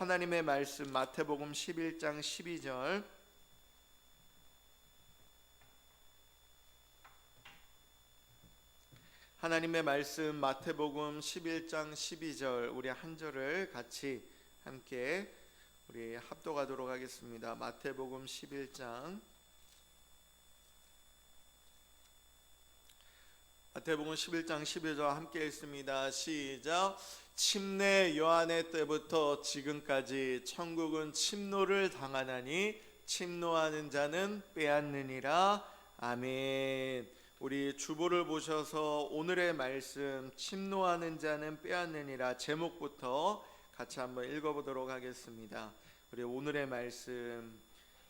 하나님의 말씀 마태복음 11장 12절. 하나님의 말씀 마태복음 11장 12절, 우리 한 절을 같이 함께 우리 합독하도록 하겠습니다. 마태복음 11장 12절 함께 읽습니다. 시작. 침례 요한의 때부터 지금까지 천국은 침노를 당하나니 침노하는 자는 빼앗느니라. 아멘. 우리 주보를 보셔서 오늘의 말씀 침노하는 자는 빼앗느니라 제목부터 같이 한번 읽어보도록 하겠습니다. 우리 오늘의 말씀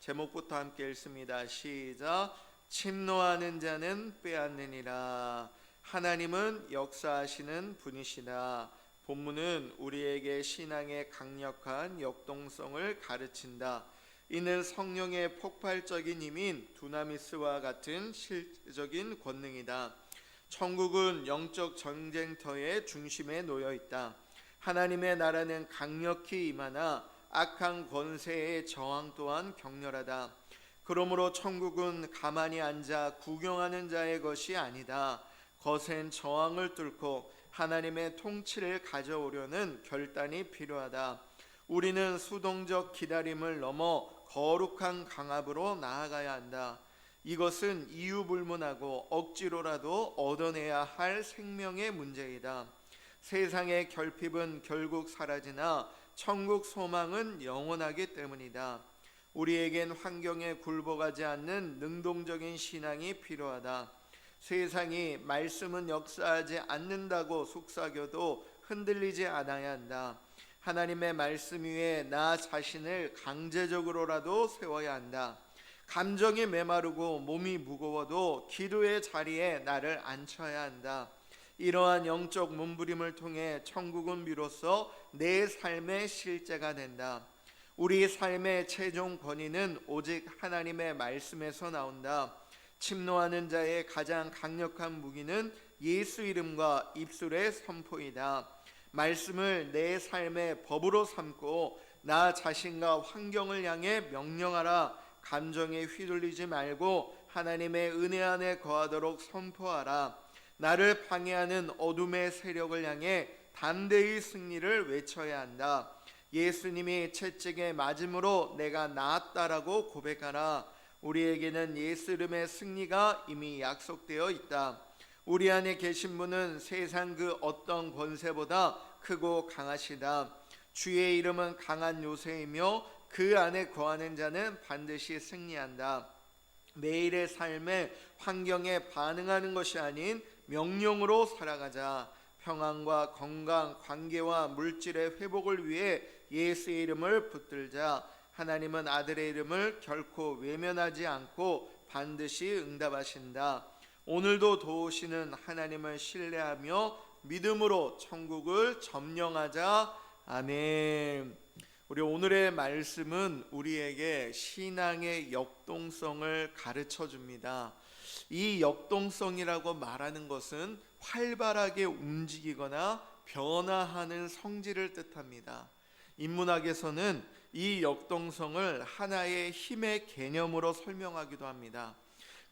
제목부터 함께 읽습니다. 시작. 침노하는 자는 빼앗느니라. 하나님은 역사하시는 분이시다. 본문은 우리에게 신앙의 강력한 역동성을 가르친다. 이는 성령의 폭발적인 힘인 두나미스와 같은 실제적인 권능이다. 천국은 영적 전쟁터의 중심에 놓여 있다. 하나님의 나라는 강력히 임하나 악한 권세의 저항 또한 격렬하다. 그러므로 천국은 가만히 앉아 구경하는 자의 것이 아니다. 거센 저항을 뚫고 하나님의 통치를 가져오려는 결단이 필요하다. 우리는 수동적 기다림을 넘어 거룩한 강압으로 나아가야 한다. 이것은 이유불문하고 억지로라도 얻어내야 할 생명의 문제이다. 세상의 결핍은 결국 사라지나 천국 소망은 영원하기 때문이다. 우리에겐 환경에 굴복하지 않는 능동적인 신앙이 필요하다. 세상이 말씀은 역사하지 않는다고 속삭여도 흔들리지 않아야 한다. 하나님의 말씀 위에 나 자신을 강제적으로라도 세워야 한다. 감정이 메마르고 몸이 무거워도 기도의 자리에 나를 앉혀야 한다. 이러한 영적 몸부림을 통해 천국은 비로소 내 삶의 실제가 된다. 우리 삶의 최종 권위는 오직 하나님의 말씀에서 나온다. 침노하는 자의 가장 강력한 무기는 예수 이름과 입술의 선포이다. 말씀을 내 삶의 법으로 삼고 나 자신과 환경을 향해 명령하라. 감정에 휘둘리지 말고 하나님의 은혜 안에 거하도록 선포하라. 나를 방해하는 어둠의 세력을 향해 담대히 승리를 외쳐야 한다. 예수님이 채찍에 맞음으로 내가 나았다라고 고백하라. 우리에게는 예수 이름의 승리가 이미 약속되어 있다. 우리 안에 계신 분은 세상 그 어떤 권세보다 크고 강하시다. 주의 이름은 강한 요새이며 그 안에 거하는 자는 반드시 승리한다. 매일의 삶의 환경에 반응하는 것이 아닌 명령으로 살아가자. 평안과 건강, 관계와 물질의 회복을 위해 예수의 이름을 붙들자. 하나님은 아들의 이름을 결코 외면하지 않고 반드시 응답하신다. 오늘도 도우시는 하나님을 신뢰하며 믿음으로 천국을 점령하자. 아멘. 우리 오늘의 말씀은 우리에게 신앙의 역동성을 가르쳐 줍니다. 이 역동성이라고 말하는 것은 활발하게 움직이거나 변화하는 성질을 뜻합니다. 인문학에서는 이 역동성을 하나의 힘의 개념으로 설명하기도 합니다.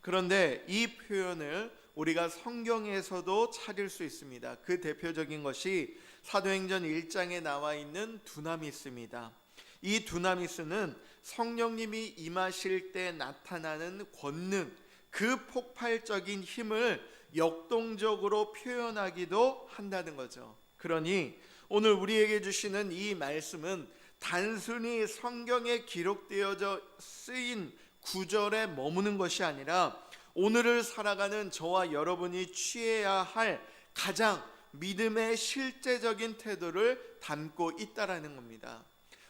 그런데 이 표현을 우리가 성경에서도 찾을 수 있습니다. 그 대표적인 것이 사도행전 1장에 나와 있는 두나미스입니다. 이 두나미스는 성령님이 임하실 때 나타나는 권능, 그 폭발적인 힘을 역동적으로 표현하기도 한다는 거죠. 그러니 오늘 우리에게 주시는 이 말씀은 단순히 성경에 기록되어져 쓰인 구절에 머무는 것이 아니라 오늘을 살아가는 저와 여러분이 취해야 할 가장 믿음의 실제적인 태도를 담고 있다라는 겁니다.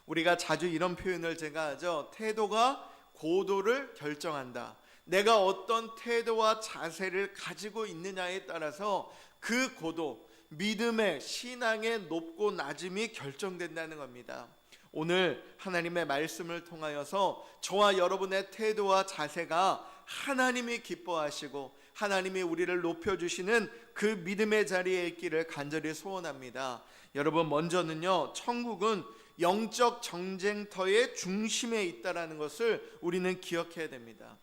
우리가 자주 이런 표현을 제가 하죠. 태도가 고도를 결정한다. 내가 어떤 태도와 자세를 가지고 있느냐에 따라서 그 고도, 믿음의 신앙의 높고 낮음이 결정된다는 겁니다. 오늘 하나님의 말씀을 통하여서 저와 여러분의 태도와 자세가 하나님이 기뻐하시고 하나님이 우리를 높여주시는 그 믿음의 자리에 있기를 간절히 소원합니다. 여러분, 먼저는요, 천국은 영적 정쟁터의 중심에 있다라는 것을 우리는 기억해야 됩니다.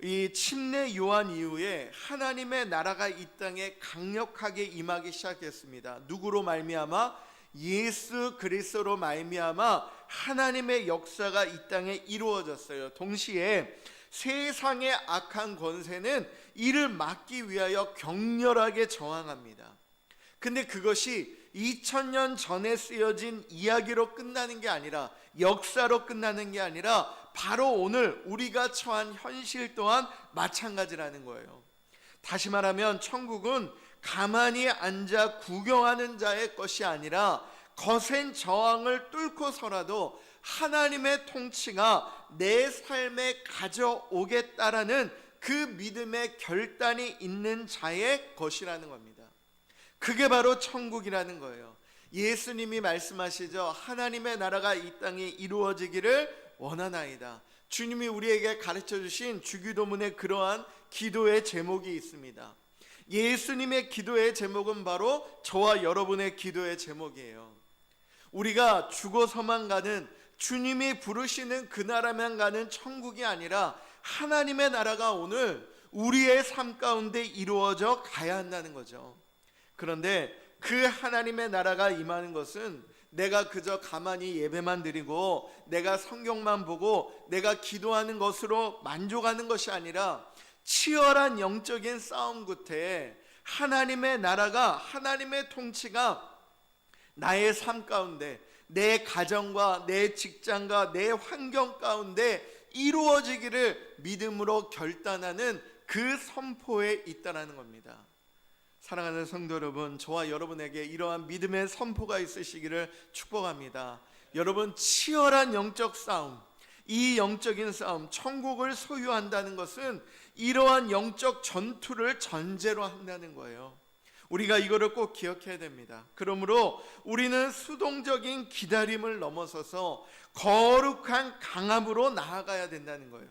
이 침례 요한 이후에 하나님의 나라가 이 땅에 강력하게 임하기 시작했습니다. 누구로 말미암아? 예수 그리스도로 말미암아 하나님의 역사가 이 땅에 이루어졌어요. 동시에 세상의 악한 권세는 이를 막기 위하여 격렬하게 저항합니다. 근데 그것이 2000년 전에 쓰여진 이야기로 끝나는 게 아니라, 역사로 끝나는 게 아니라 바로 오늘 우리가 처한 현실 또한 마찬가지라는 거예요. 다시 말하면 천국은 가만히 앉아 구경하는 자의 것이 아니라 거센 저항을 뚫고서라도 하나님의 통치가 내 삶에 가져오겠다라는 그 믿음의 결단이 있는 자의 것이라는 겁니다. 그게 바로 천국이라는 거예요. 예수님이 말씀하시죠. 하나님의 나라가 이 땅에 이루어지기를 원하나이다. 주님이 우리에게 가르쳐 주신 주기도문에 그러한 기도의 제목이 있습니다. 예수님의 기도의 제목은 바로 저와 여러분의 기도의 제목이에요. 우리가 죽어서만 가는, 주님이 부르시는 그 나라만 가는 천국이 아니라 하나님의 나라가 오늘 우리의 삶 가운데 이루어져 가야 한다는 거죠. 그런데 그 하나님의 나라가 임하는 것은 내가 그저 가만히 예배만 드리고 내가 성경만 보고 내가 기도하는 것으로 만족하는 것이 아니라 치열한 영적인 싸움 끝에 하나님의 나라가, 하나님의 통치가 나의 삶 가운데, 내 가정과 내 직장과 내 환경 가운데 이루어지기를 믿음으로 결단하는 그 선포에 있다라는 겁니다. 사랑하는 성도 여러분, 저와 여러분에게 이러한 믿음의 선포가 있으시기를 축복합니다. 여러분, 치열한 영적 싸움, 이 영적인 싸움, 천국을 소유한다는 것은 이러한 영적 전투를 전제로 한다는 거예요. 우리가 이거를 꼭 기억해야 됩니다. 그러므로 우리는 수동적인 기다림을 넘어서서 거룩한 강압으로 나아가야 된다는 거예요.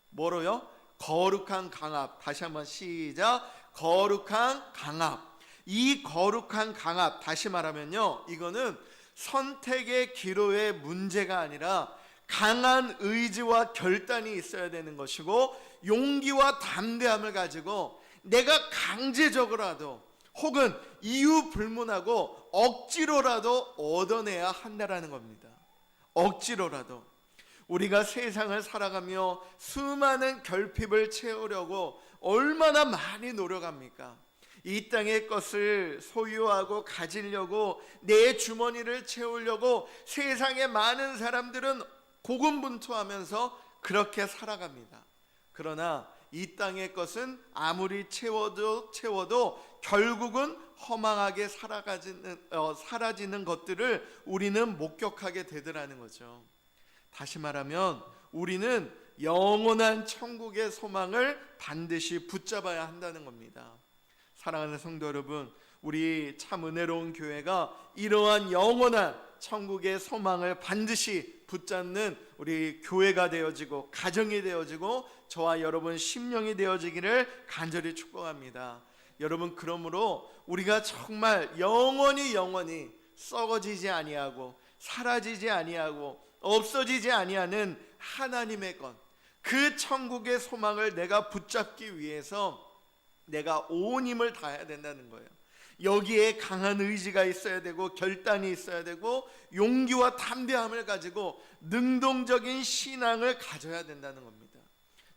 뭐로요? 거룩한 강압. 다시 한번 시작. 거룩한 강압. 이 거룩한 강압, 다시 말하면요, 이거는 선택의 기로의 문제가 아니라 강한 의지와 결단이 있어야 되는 것이고, 용기와 담대함을 가지고 내가 강제적으로라도 혹은 이유 불문하고 억지로라도 얻어내야 한다라는 겁니다. 억지로라도. 우리가 세상을 살아가며 수많은 결핍을 채우려고 얼마나 많이 노력합니까? 이 땅의 것을 소유하고 가지려고, 내 주머니를 채우려고 세상의 많은 사람들은 고군분투하면서 그렇게 살아갑니다. 그러나 이 땅의 것은 아무리 채워도 결국은 허망하게 사라지는 것들을 우리는 목격하게 되더라는 거죠. 다시 말하면 우리는 영원한 천국의 소망을 반드시 붙잡아야 한다는 겁니다. 사랑하는 성도 여러분, 우리 참 은혜로운 교회가 이러한 영원한 천국의 소망을 반드시 붙잡는 우리 교회가 되어지고 가정이 되어지고 저와 여러분 심령이 되어지기를 간절히 축복합니다. 여러분, 그러므로 우리가 정말 영원히 썩어지지 아니하고 사라지지 아니하고 없어지지 아니하는 하나님의 것, 그 천국의 소망을 내가 붙잡기 위해서 내가 온 힘을 다해야 된다는 거예요. 여기에 강한 의지가 있어야 되고 결단이 있어야 되고 용기와 담대함을 가지고 능동적인 신앙을 가져야 된다는 겁니다.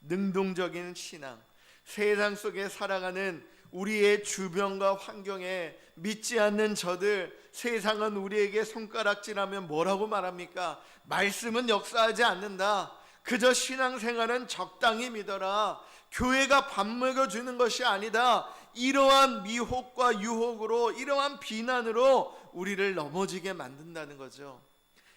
능동적인 신앙. 세상 속에 살아가는 우리의 주변과 환경에 믿지 않는 저들, 세상은 우리에게 손가락질하면 뭐라고 말합니까? 말씀은 역사하지 않는다. 그저 신앙생활은 적당히 믿어라. 교회가 밥 먹여주는 것이 아니다. 이러한 미혹과 유혹으로, 이러한 비난으로 우리를 넘어지게 만든다는 거죠.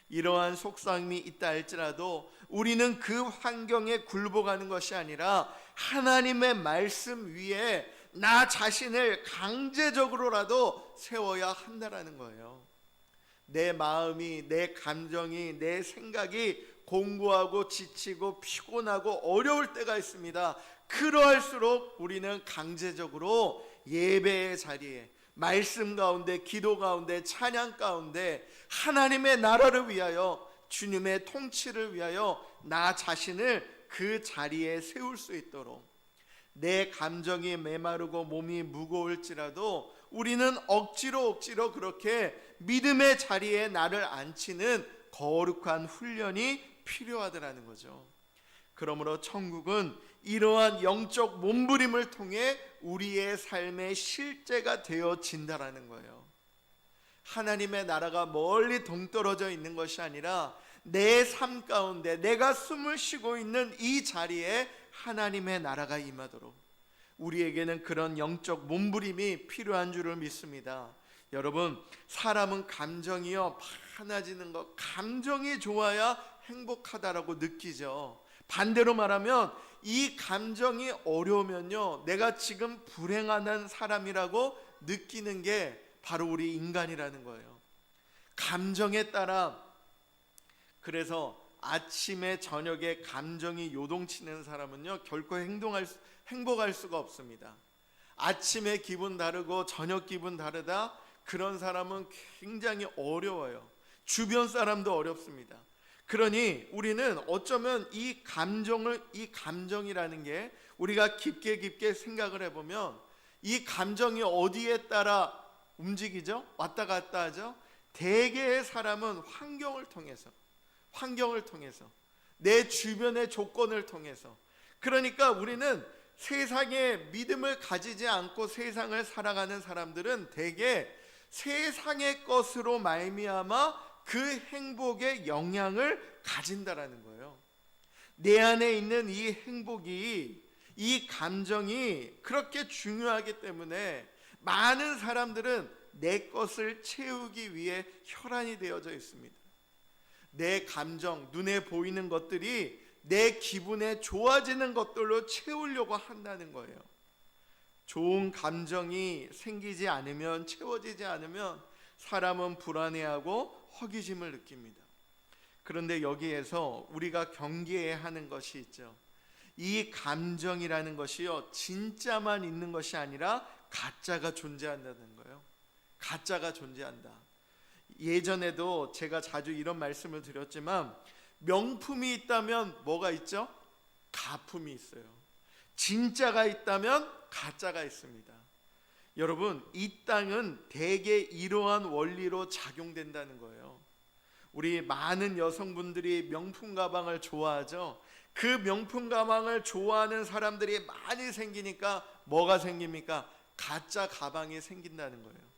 이러한 속상함이 있다 할지라도 우리는 그 환경에 굴복하는 것이 아니라 하나님의 말씀 위에 나 자신을 강제적으로라도 세워야 한다라는 거예요. 내 마음이, 내 감정이, 내 생각이 공고하고 지치고 피곤하고 어려울 때가 있습니다. 그러할수록 우리는 강제적으로 예배의 자리에, 말씀 가운데, 기도 가운데, 찬양 가운데 하나님의 나라를 위하여, 주님의 통치를 위하여 나 자신을 그 자리에 세울 수 있도록, 내 감정이 메마르고 몸이 무거울지라도 우리는 억지로 그렇게 믿음의 자리에 나를 앉히는 거룩한 훈련이 필요하더라는 거죠. 그러므로 천국은 이러한 영적 몸부림을 통해 우리의 삶의 실제가 되어진다라는 거예요. 하나님의 나라가 멀리 동떨어져 있는 것이 아니라 내 삶 가운데, 내가 숨을 쉬고 있는 이 자리에 하나님의 나라가 임하도록 우리에게는 그런 영적 몸부림이 필요한 줄을 믿습니다. 여러분, 사람은 감정이요 많아지는 것, 감정이 좋아야 행복하다라고 느끼죠. 반대로 말하면 이 감정이 어려우면요, 내가 지금 불행한 사람이라고 느끼는 게 바로 우리 인간이라는 거예요. 감정에 따라. 그래서 아침에 저녁에 감정이 요동치는 사람은요 결코 행복할 수가 없습니다. 아침에 기분 다르고 저녁 기분 다르다, 그런 사람은 굉장히 어려워요. 주변 사람도 어렵습니다. 그러니 우리는 어쩌면 이 감정이라는 게 우리가 깊게 생각을 해보면 이 감정이 어디에 따라 움직이죠? 왔다 갔다 하죠? 대개의 사람은 환경을 통해서, 내 주변의 조건을 통해서. 그러니까 우리는 세상에 믿음을 가지지 않고 세상을 살아가는 사람들은 대개 세상의 것으로 말미암아 그 행복에 영향을 가진다라는 거예요. 내 안에 있는 이 행복이, 이 감정이 그렇게 중요하기 때문에 많은 사람들은 내 것을 채우기 위해 혈안이 되어져 있습니다. 내 감정, 눈에 보이는 것들이 내 기분에 좋아지는 것들로 채우려고 한다는 거예요. 좋은 감정이 생기지 않으면, 채워지지 않으면 사람은 불안해하고 허기짐을 느낍니다. 그런데 여기에서 우리가 경계해야 하는 것이 있죠. 이 감정이라는 것이요 진짜만 있는 것이 아니라 가짜가 존재한다는 거예요. 가짜가 존재한다. 예전에도 제가 자주 이런 말씀을 드렸지만, 명품이 있다면 뭐가 있죠? 가품이 있어요. 진짜가 있다면 가짜가 있습니다. 여러분, 이 땅은 대개 이러한 원리로 작용된다는 거예요. 우리 많은 여성분들이 명품 가방을 좋아하죠. 그 명품 가방을 좋아하는 사람들이 많이 생기니까 뭐가 생깁니까? 가짜 가방이 생긴다는 거예요.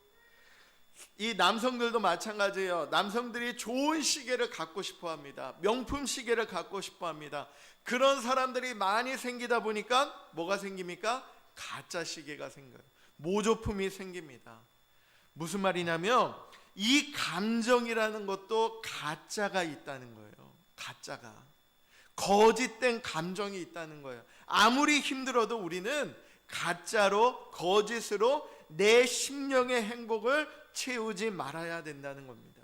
이 남성들도 마찬가지예요. 남성들이 좋은 시계를 갖고 싶어 합니다. 명품 시계를 갖고 싶어 합니다. 그런 사람들이 많이 생기다 보니까 뭐가 생깁니까? 가짜 시계가 생겨요. 모조품이 생깁니다. 무슨 말이냐면 이 감정이라는 것도 가짜가 있다는 거예요. 가짜가, 거짓된 감정이 있다는 거예요. 아무리 힘들어도 우리는 가짜로, 거짓으로 내 심령의 행복을 채우지 말아야 된다는 겁니다.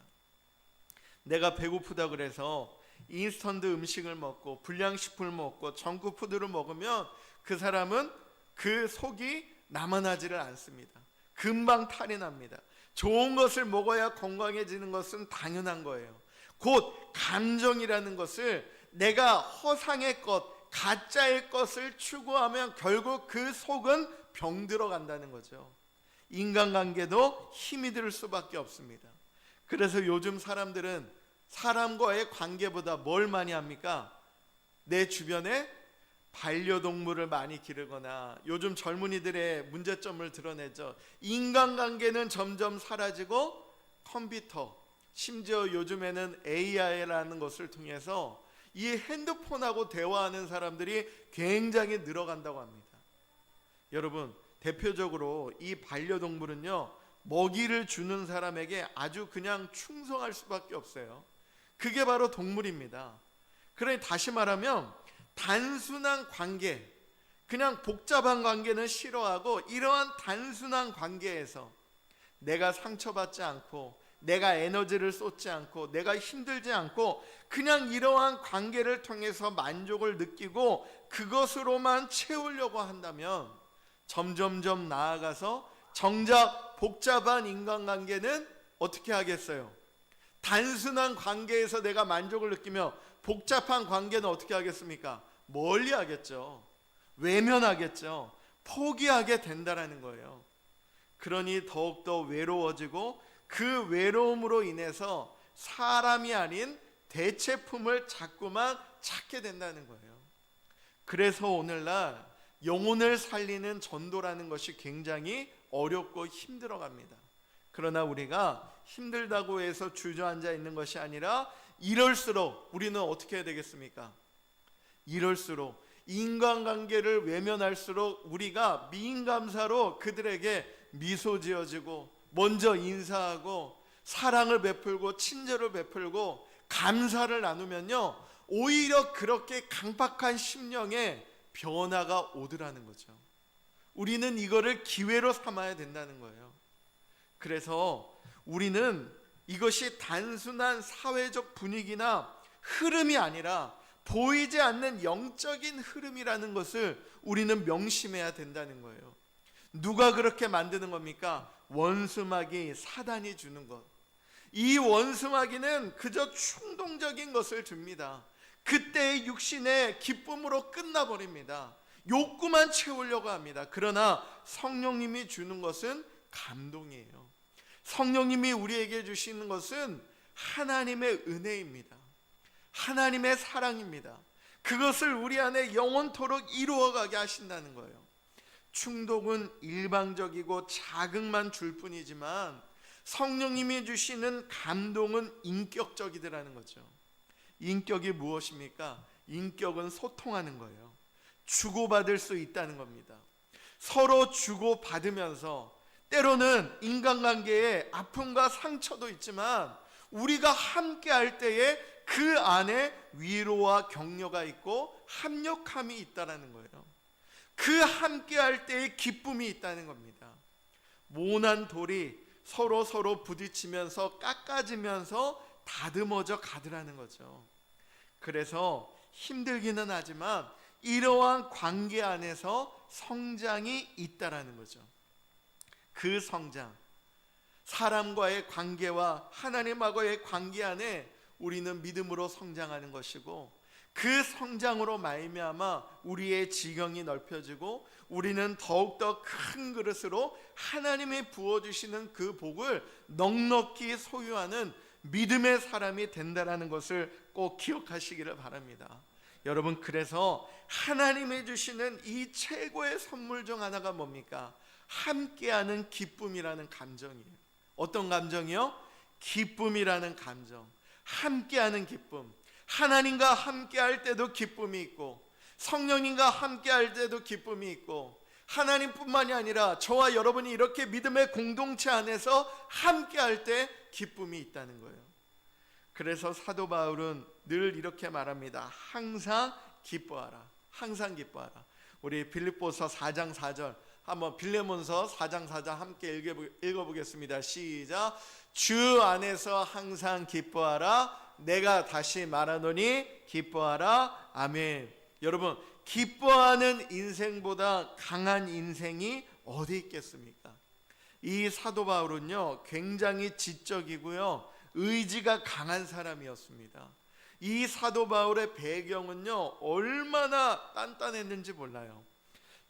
내가 배고프다 그래서 인스턴트 음식을 먹고 불량식품을 먹고 정크푸드를 먹으면 그 사람은 그 속이 남아나지를 않습니다. 금방 탈이 납니다. 좋은 것을 먹어야 건강해지는 것은 당연한 거예요. 곧 감정이라는 것을 내가 허상의 것, 가짜의 것을 추구하면 결국 그 속은 병들어 간다는 거죠. 인간관계도 힘이 들 수밖에 없습니다. 그래서 요즘 사람들은 사람과의 관계보다 뭘 많이 합니까? 내 주변에 반려동물을 많이 기르거나, 요즘 젊은이들의 문제점을 드러내죠. 인간관계는 점점 사라지고 컴퓨터, 심지어 요즘에는 AI라는 것을 통해서 이 핸드폰하고 대화하는 사람들이 굉장히 늘어간다고 합니다. 여러분, 대표적으로 이 반려동물은요 먹이를 주는 사람에게 아주 그냥 충성할 수밖에 없어요. 그게 바로 동물입니다. 그러니 다시 말하면 단순한 관계, 그냥 복잡한 관계는 싫어하고, 이러한 단순한 관계에서 내가 상처받지 않고, 내가 에너지를 쏟지 않고, 내가 힘들지 않고, 그냥 이러한 관계를 통해서 만족을 느끼고 그것으로만 채우려고 한다면 점점점 나아가서 정작 복잡한 인간관계는 어떻게 하겠어요? 단순한 관계에서 내가 만족을 느끼며 복잡한 관계는 어떻게 하겠습니까? 멀리 하겠죠. 외면하겠죠. 포기하게 된다라는 거예요. 그러니 더욱더 외로워지고 그 외로움으로 인해서 사람이 아닌 대체품을 자꾸만 찾게 된다는 거예요. 그래서 오늘날 영혼을 살리는 전도라는 것이 굉장히 어렵고 힘들어갑니다. 그러나 우리가 힘들다고 해서 주저앉아 있는 것이 아니라 이럴수록 우리는 어떻게 해야 되겠습니까? 이럴수록 인간관계를 외면할수록 우리가 미인감사로 그들에게 미소 지어주고 먼저 인사하고 사랑을 베풀고 친절을 베풀고 감사를 나누면요, 오히려 그렇게 강박한 심령에 변화가 오더라는 거죠. 우리는 이거를 기회로 삼아야 된다는 거예요. 그래서 우리는 이것이 단순한 사회적 분위기나 흐름이 아니라 보이지 않는 영적인 흐름이라는 것을 우리는 명심해야 된다는 거예요. 누가 그렇게 만드는 겁니까? 원수마귀, 사단이 주는 것. 이 원수마귀는 그저 충동적인 것을 줍니다. 그때의 육신의 기쁨으로 끝나버립니다. 욕구만 채우려고 합니다. 그러나 성령님이 주는 것은 감동이에요. 성령님이 우리에게 주시는 것은 하나님의 은혜입니다. 하나님의 사랑입니다. 그것을 우리 안에 영원토록 이루어가게 하신다는 거예요. 충동은 일방적이고 자극만 줄 뿐이지만 성령님이 주시는 감동은 인격적이더라는 거죠. 인격이 무엇입니까? 인격은 소통하는 거예요. 주고받을 수 있다는 겁니다. 서로 주고받으면서 때로는 인간관계에 아픔과 상처도 있지만 우리가 함께 할 때에 그 안에 위로와 격려가 있고 합력함이 있다는 거예요. 그 함께 할 때에 기쁨이 있다는 겁니다. 모난 돌이 서로 부딪히면서 깎아지면서 다듬어져 가더라는 거죠. 그래서 힘들기는 하지만 이러한 관계 안에서 성장이 있다라는 거죠. 그 성장, 사람과의 관계와 하나님하고의 관계 안에 우리는 믿음으로 성장하는 것이고, 그 성장으로 말미암아 우리의 지경이 넓혀지고 우리는 더욱더 큰 그릇으로 하나님이 부어주시는 그 복을 넉넉히 소유하는 믿음의 사람이 된다는 것을 꼭 기억하시기를 바랍니다. 여러분, 그래서 하나님이 주시는 이 최고의 선물 중 하나가 뭡니까? 함께하는 기쁨이라는 감정이에요. 어떤 감정이요? 기쁨이라는 감정. 함께하는 기쁨. 하나님과 함께할 때도 기쁨이 있고 성령님과 함께할 때도 기쁨이 있고, 하나님뿐만이 아니라 저와 여러분이 이렇게 믿음의 공동체 안에서 함께할 때 기쁨이 있다는 거예요. 그래서 사도 바울은 늘 이렇게 말합니다. 항상 기뻐하라. 항상 기뻐하라. 우리 빌립보서 4장 4절 한번, 빌레몬서 4장 4절 함께 읽어보겠습니다. 시작. 주 안에서 항상 기뻐하라. 내가 다시 말하노니 기뻐하라. 아멘. 여러분, 기뻐하는 인생보다 강한 인생이 어디 있겠습니까? 이 사도 바울은요, 굉장히 지적이고요, 의지가 강한 사람이었습니다. 이 사도 바울의 배경은요, 얼마나 단단했는지 몰라요.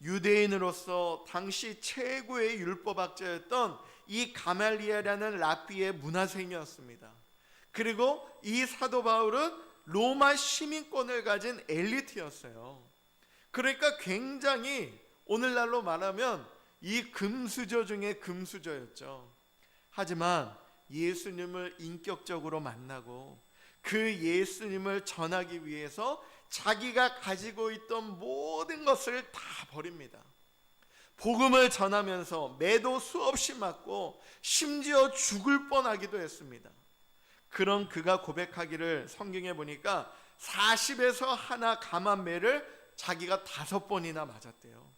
유대인으로서 당시 최고의 율법학자였던 이 가말리엘이라는 랍비의 문화생이었습니다. 그리고 이 사도 바울은 로마 시민권을 가진 엘리트였어요. 그러니까 굉장히 오늘날로 말하면 이 금수저 중에 금수저였죠. 하지만 예수님을 인격적으로 만나고 그 예수님을 전하기 위해서 자기가 가지고 있던 모든 것을 다 버립니다. 복음을 전하면서 매도 수없이 맞고 심지어 죽을 뻔하기도 했습니다. 그런 그가 고백하기를 성경에 보니까 40에서 하나 감한 매를 자기가 5번이나 맞았대요.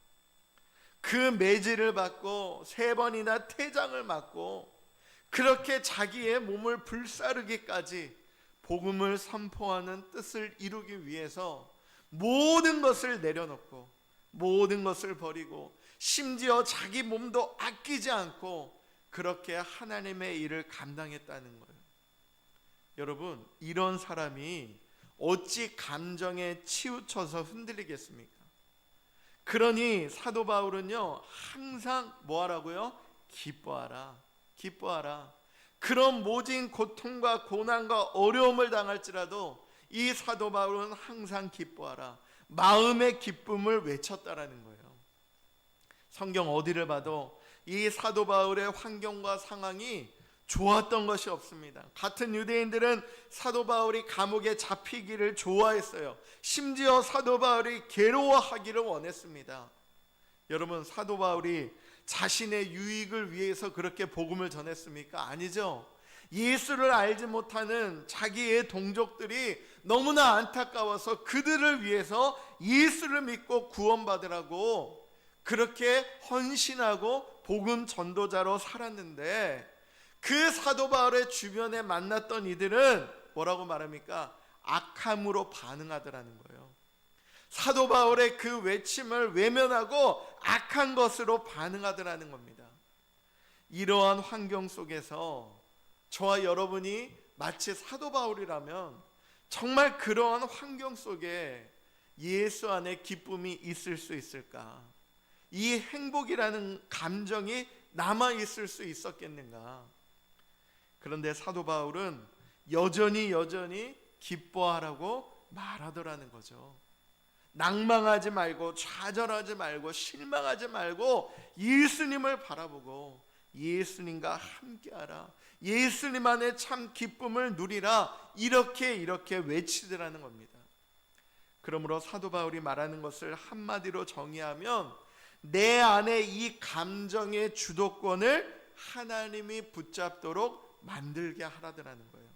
그 매질을 받고 3번이나 태장을 맞고 그렇게 자기의 몸을 불사르기까지 복음을 선포하는 뜻을 이루기 위해서 모든 것을 내려놓고 모든 것을 버리고 심지어 자기 몸도 아끼지 않고 그렇게 하나님의 일을 감당했다는 거예요. 여러분, 이런 사람이 어찌 감정에 치우쳐서 흔들리겠습니까? 그러니 사도 바울은요, 항상 뭐 하라고요? 기뻐하라, 기뻐하라. 그런 모진 고통과 고난과 어려움을 당할지라도 이 사도 바울은 항상 기뻐하라, 마음의 기쁨을 외쳤다라는 거예요. 성경 어디를 봐도 이 사도 바울의 환경과 상황이 좋았던 것이 없습니다. 같은 유대인들은 사도 바울이 감옥에 잡히기를 좋아했어요. 심지어 사도 바울이 괴로워하기를 원했습니다. 여러분, 사도 바울이 자신의 유익을 위해서 그렇게 복음을 전했습니까? 아니죠. 예수를 알지 못하는 자기의 동족들이 너무나 안타까워서 그들을 위해서 예수를 믿고 구원받으라고 그렇게 헌신하고 복음 전도자로 살았는데, 그 사도 바울의 주변에 만났던 이들은 뭐라고 말합니까? 악함으로 반응하더라는 거예요. 사도 바울의 그 외침을 외면하고 악한 것으로 반응하더라는 겁니다. 이러한 환경 속에서 저와 여러분이 마치 사도 바울이라면 정말 그러한 환경 속에 예수 안에 기쁨이 있을 수 있을까? 이 행복이라는 감정이 남아 있을 수 있었겠는가? 그런데 사도 바울은 여전히 기뻐하라고 말하더라는 거죠. 낭망하지 말고 좌절하지 말고 실망하지 말고 예수님을 바라보고 예수님과 함께하라, 예수님 안에 참 기쁨을 누리라, 이렇게 외치더라는 겁니다. 그러므로 사도 바울이 말하는 것을 한마디로 정의하면 내 안에 이 감정의 주도권을 하나님이 붙잡도록 만들게 하라더라는 거예요.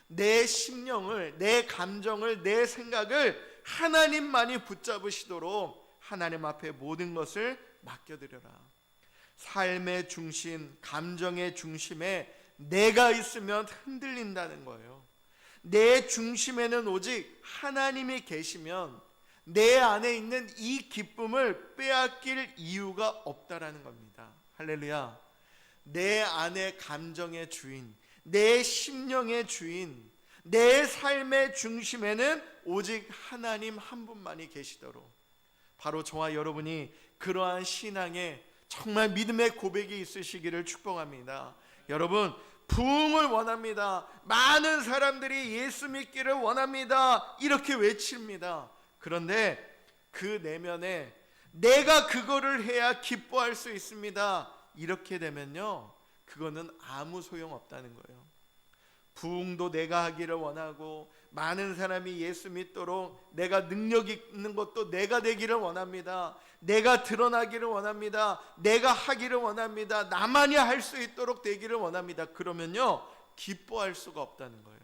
내 심령을, 내 감정을, 내 생각을 하나님만이 붙잡으시도록 하나님 앞에 모든 것을 맡겨드려라. 삶의 중심, 감정의 중심에 내가 있으면 흔들린다는 거예요. 내 중심에는 오직 하나님이 계시면 내 안에 있는 이 기쁨을 빼앗길 이유가 없다라는 겁니다. 할렐루야. 내 안의 감정의 주인, 내 심령의 주인, 내 삶의 중심에는 오직 하나님 한 분만이 계시도록, 바로 저와 여러분이 그러한 신앙에 정말 믿음의 고백이 있으시기를 축복합니다. 여러분, 부흥을 원합니다. 많은 사람들이 예수 믿기를 원합니다. 이렇게 외칩니다. 그런데 그 내면에 내가 그거를 해야 기뻐할 수 있습니다, 이렇게 되면요, 그거는 아무 소용없다는 거예요. 부흥도 내가 하기를 원하고 많은 사람이 예수 믿도록 내가 능력 있는 것도 내가 되기를 원합니다. 내가 드러나기를 원합니다. 내가 하기를 원합니다. 나만이 할 수 있도록 되기를 원합니다. 그러면요, 기뻐할 수가 없다는 거예요.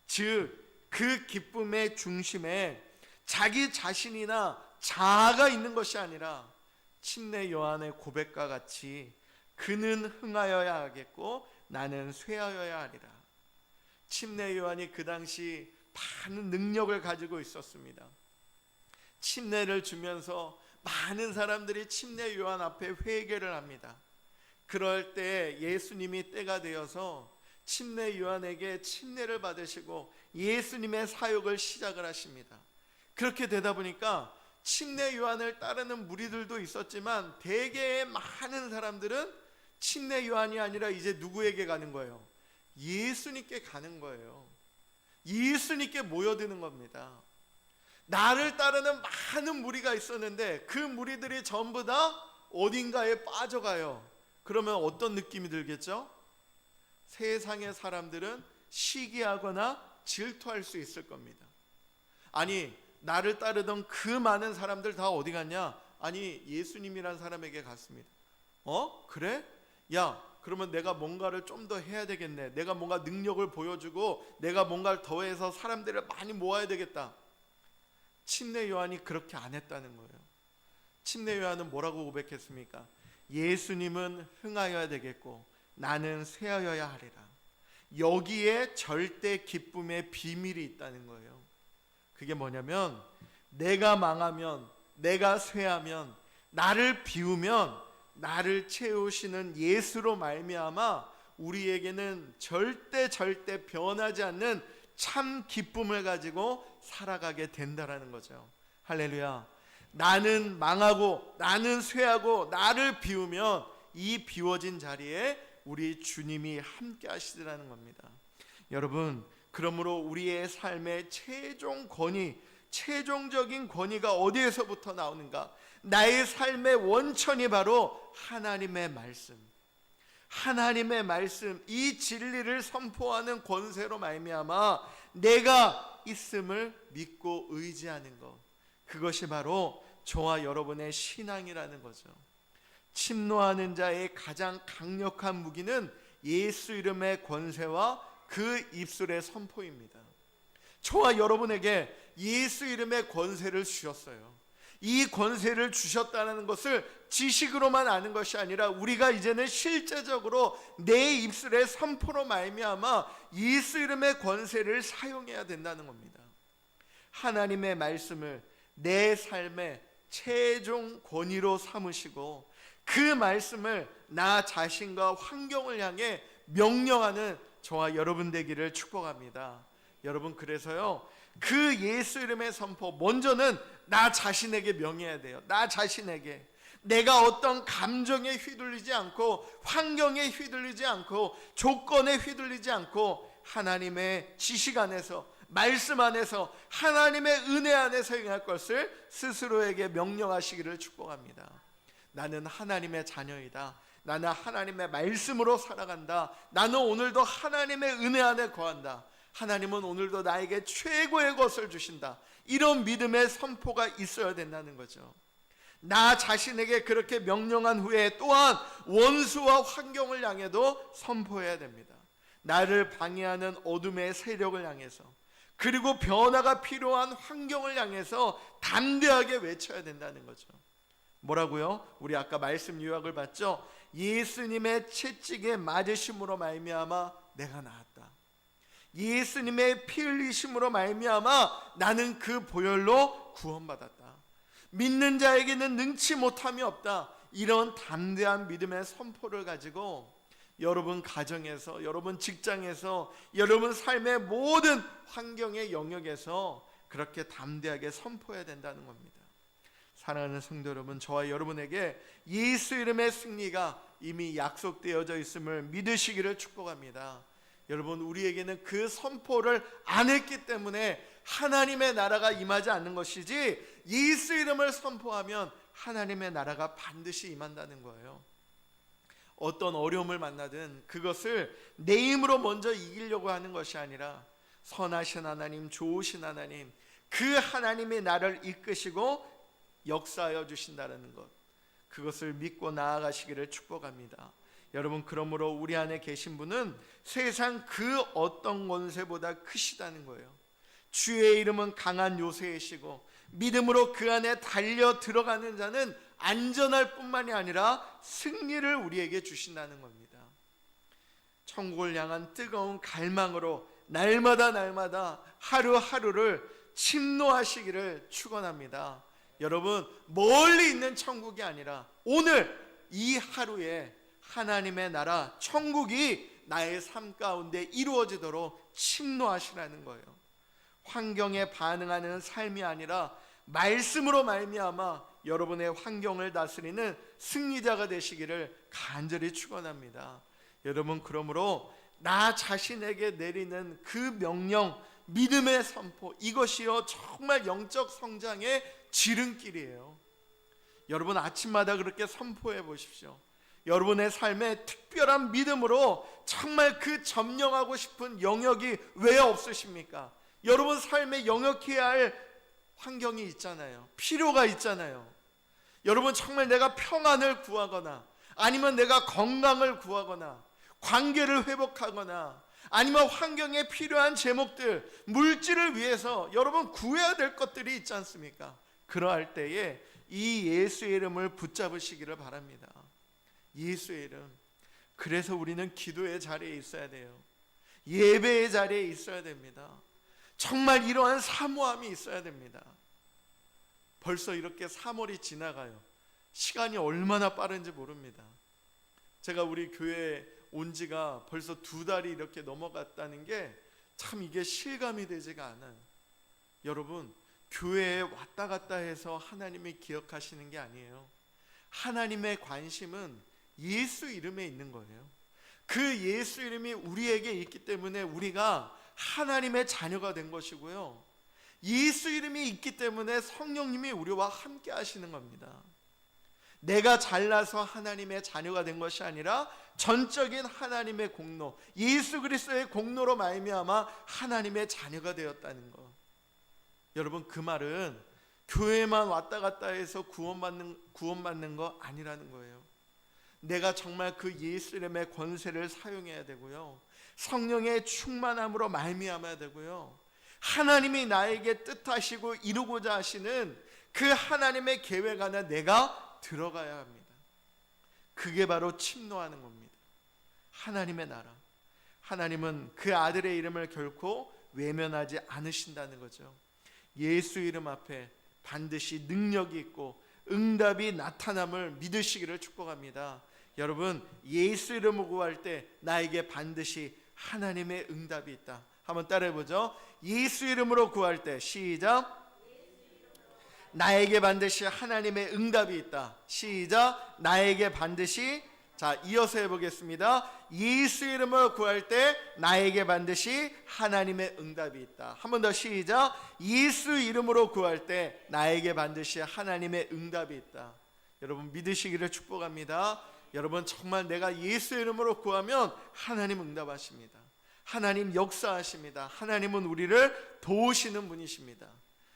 즉 그 기쁨의 중심에 자기 자신이나 자아가 있는 것이 아니라 침례 요한의 고백과 같이 그는 흥하여야 하겠고 나는 쇠하여야 하리라. 침례 요한이 그 당시 많은 능력을 가지고 있었습니다. 침례를 주면서 많은 사람들이 침례 요한 앞에 회개를 합니다. 그럴 때 예수님이 때가 되어서 침례 요한에게 침례를 받으시고 예수님의 사역을 시작을 하십니다. 그렇게 되다 보니까 침례 요한을 따르는 무리들도 있었지만 대개의 많은 사람들은 침례 요한이 아니라 이제 누구에게 가는 거예요? 예수님께 가는 거예요. 예수님께 모여드는 겁니다. 나를 따르는 많은 무리가 있었는데 그 무리들이 전부 다 어딘가에 빠져가요. 그러면 어떤 느낌이 들겠죠? 세상의 사람들은 시기하거나 질투할 수 있을 겁니다. 아니, 나를 따르던 그 많은 사람들 다 어디 갔냐? 아니, 예수님이란 사람에게 갔습니다. 그래? 야, 그러면 내가 뭔가를 좀 더 해야 되겠네. 내가 뭔가 능력을 보여주고 내가 뭔가를 더해서 사람들을 많이 모아야 되겠다. 침례 요한이 그렇게 안 했다는 거예요. 침례 요한은 뭐라고 고백했습니까? 예수님은 흥하여야 되겠고 나는 쇠하여야 하리라. 여기에 절대 기쁨의 비밀이 있다는 거예요. 그게 뭐냐면 내가 망하면, 내가 쇠하면 나를 비우면 나를 채우시는 예수로 말미암아 우리에게는 절대 변하지 않는 참 기쁨을 가지고 살아가게 된다라는 거죠. 할렐루야. 나는 망하고 나는 쇠하고 나를 비우면 이 비워진 자리에 우리 주님이 함께 하시리라는 겁니다. 여러분, 그러므로 우리의 삶의 최종적인 권위가 어디에서부터 나오는가? 나의 삶의 원천이 바로 하나님의 말씀, 이 진리를 선포하는 권세로 말미암아 내가 있음을 믿고 의지하는 것, 그것이 바로 저와 여러분의 신앙이라는 거죠. 침노하는 자의 가장 강력한 무기는 예수 이름의 권세와 그 입술의 선포입니다. 저와 여러분에게 예수 이름의 권세를 주셨어요. 이 권세를 주셨다는 것을 지식으로만 아는 것이 아니라 우리가 이제는 실제적으로 내 입술의 선포로 말미암아 예수 이름의 권세를 사용해야 된다는 겁니다. 하나님의 말씀을 내 삶의 최종 권위로 삼으시고 그 말씀을 나 자신과 환경을 향해 명령하는 저와 여러분 되기를 축복합니다. 여러분, 그래서요, 그 예수 이름의 선포, 먼저는 나 자신에게 명해야 돼요. 나 자신에게. 내가 어떤 감정에 휘둘리지 않고, 환경에 휘둘리지 않고, 조건에 휘둘리지 않고, 하나님의 지식 안에서, 말씀 안에서, 하나님의 은혜 안에서 행할 것을 스스로에게 명령하시기를 축복합니다. 나는 하나님의 자녀이다. 나는 하나님의 말씀으로 살아간다. 나는 오늘도 하나님의 은혜 안에 거한다. 하나님은 오늘도 나에게 최고의 것을 주신다. 이런 믿음의 선포가 있어야 된다는 거죠. 나 자신에게 그렇게 명령한 후에 또한 원수와 환경을 향해도 선포해야 됩니다. 나를 방해하는 어둠의 세력을 향해서, 그리고 변화가 필요한 환경을 향해서 담대하게 외쳐야 된다는 거죠. 뭐라고요? 우리 아까 말씀 요약을 봤죠? 예수님의 채찍에 맞으심으로 말미암아 내가 나았다. 예수님의 피 흘리심으로 말미암아 나는 그 보혈로 구원받았다. 믿는 자에게는 능치 못함이 없다. 이런 담대한 믿음의 선포를 가지고 여러분 가정에서, 여러분 직장에서, 여러분 삶의 모든 환경의 영역에서 그렇게 담대하게 선포해야 된다는 겁니다. 사랑하는 성도 여러분, 저와 여러분에게 예수 이름의 승리가 이미 약속되어져 있음을 믿으시기를 축복합니다. 여러분, 우리에게는 그 선포를 안 했기 때문에 하나님의 나라가 임하지 않는 것이지, 예수 이름을 선포하면 하나님의 나라가 반드시 임한다는 거예요. 어떤 어려움을 만나든 그것을 내 힘으로 먼저 이기려고 하는 것이 아니라 선하신 하나님, 좋으신 하나님, 그 하나님이 나를 이끄시고 역사하여 주신다는 것, 그것을 믿고 나아가시기를 축복합니다. 여러분, 그러므로 우리 안에 계신 분은 세상 그 어떤 권세보다 크시다는 거예요. 주의 이름은 강한 요새이시고 믿음으로 그 안에 달려 들어가는 자는 안전할 뿐만이 아니라 승리를 우리에게 주신다는 겁니다. 천국을 향한 뜨거운 갈망으로 날마다 하루하루를 침노하시기를 축원합니다. 여러분, 멀리 있는 천국이 아니라 오늘 이 하루에 하나님의 나라 천국이 나의 삶 가운데 이루어지도록 침노하시라는 거예요. 환경에 반응하는 삶이 아니라 말씀으로 말미암아 여러분의 환경을 다스리는 승리자가 되시기를 간절히 축원합니다. 여러분, 그러므로 나 자신에게 내리는 그 명령, 믿음의 선포, 이것이요 정말 영적 성장의 지름길이에요. 여러분, 아침마다 그렇게 선포해 보십시오. 여러분의 삶에 특별한 믿음으로 정말 그 점령하고 싶은 영역이 왜 없으십니까? 여러분 삶에 영역해야 할 환경이 있잖아요. 필요가 있잖아요. 여러분, 정말 내가 평안을 구하거나, 아니면 내가 건강을 구하거나, 관계를 회복하거나, 아니면 환경에 필요한 제목들, 물질을 위해서 여러분 구해야 될 것들이 있지 않습니까? 그러할 때에 이 예수의 이름을 붙잡으시기를 바랍니다. 예수의 이름. 그래서 우리는 기도의 자리에 있어야 돼요. 예배의 자리에 있어야 됩니다. 정말 이러한 사모함이 있어야 됩니다. 벌써 이렇게 3월이 지나가요. 시간이 얼마나 빠른지 모릅니다. 제가 우리 교회에 온 지가 벌써 2달이 이렇게 넘어갔다는 게 참 이게 실감이 되지가 않아요. 여러분, 교회에 왔다 갔다 해서 하나님이 기억하시는 게 아니에요. 하나님의 관심은 예수 이름에 있는 거예요. 그 예수 이름이 우리에게 있기 때문에 우리가 하나님의 자녀가 된 것이고요, 예수 이름이 있기 때문에 성령님이 우리와 함께 하시는 겁니다. 내가 잘나서 하나님의 자녀가 된 것이 아니라 전적인 하나님의 공로, 예수 그리스도의 공로로 말미암아 하나님의 자녀가 되었다는 것. 여러분, 그 말은 교회만 왔다 갔다 해서 구원받는 거 아니라는 거예요. 내가 정말 그 예수 이름의 권세를 사용해야 되고요, 성령의 충만함으로 말미암아야 되고요, 하나님이 나에게 뜻하시고 이루고자 하시는 그 하나님의 계획 안에 내가 들어가야 합니다. 그게 바로 침노하는 겁니다. 하나님의 나라. 하나님은 그 아들의 이름을 결코 외면하지 않으신다는 거죠. 예수 이름 앞에 반드시 능력이 있고 응답이 나타남을 믿으시기를 축복합니다. 여러분, 예수 이름을 구할 때 나에게 반드시 하나님의 응답이 있다. 한번 따라해보죠. 예수 이름으로 구할 때, 시작. 나에게 반드시 하나님의 응답이 있다. 시작. 나에게 반드시, 자, 이어서 해보겠습니다. 예수 이름으로 구할 때 나에게 반드시 하나님의 응답이 있다. 한 번 더, 시작. 예수 이름으로 구할 때 나에게 반드시 하나님의 응답이 있다. 여러분, 믿으시기를 축복합니다. 여러분, 정말 내가 예수 이름으로 구하면 하나님 응답하십니다. 하나님 역사하십니다. 하나님은 우리를 도우시는 분이십니다.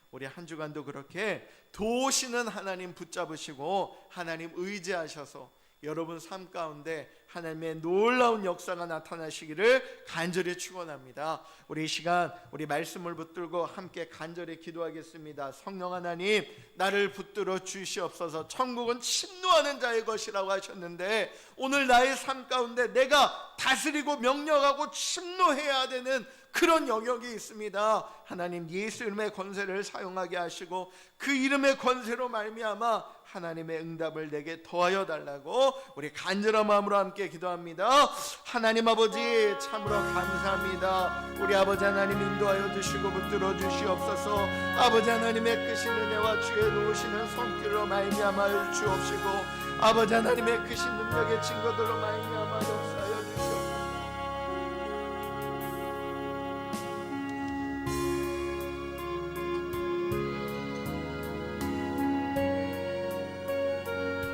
우리 한 주간도 그렇게 도우시는 하나님 붙잡으시고 하나님 의지하셔서 여러분 삶 가운데 하나님의 놀라운 역사가 나타나시기를 간절히 축원합니다. 우리 이 시간 우리 말씀을 붙들고 함께 간절히 기도하겠습니다. 성령 하나님, 나를 붙들어 주시옵소서. 천국은 침노하는 자의 것이라고 하셨는데 오늘 나의 삶 가운데 내가 다스리고 명령하고 침노해야 되는 그런 영역이 있습니다. 하나님, 예수 이름의 권세를 사용하게 하시고 그 이름의 권세로 말미암아 하나님의 응답을 내게 더하여 달라고 우리 간절한 마음으로 함께 기도합니다. 하나님 아버지, 참으로 감사합니다. 우리 아버지 하나님, 인도하여 주시고 붙들어 주시옵소서. 아버지 하나님의 크신 은혜와 주의 놓으시는 손길로 말미암아 주옵시고 아버지 하나님의 크신 능력의 증거들로 말미암아 역사하여 주시옵소서.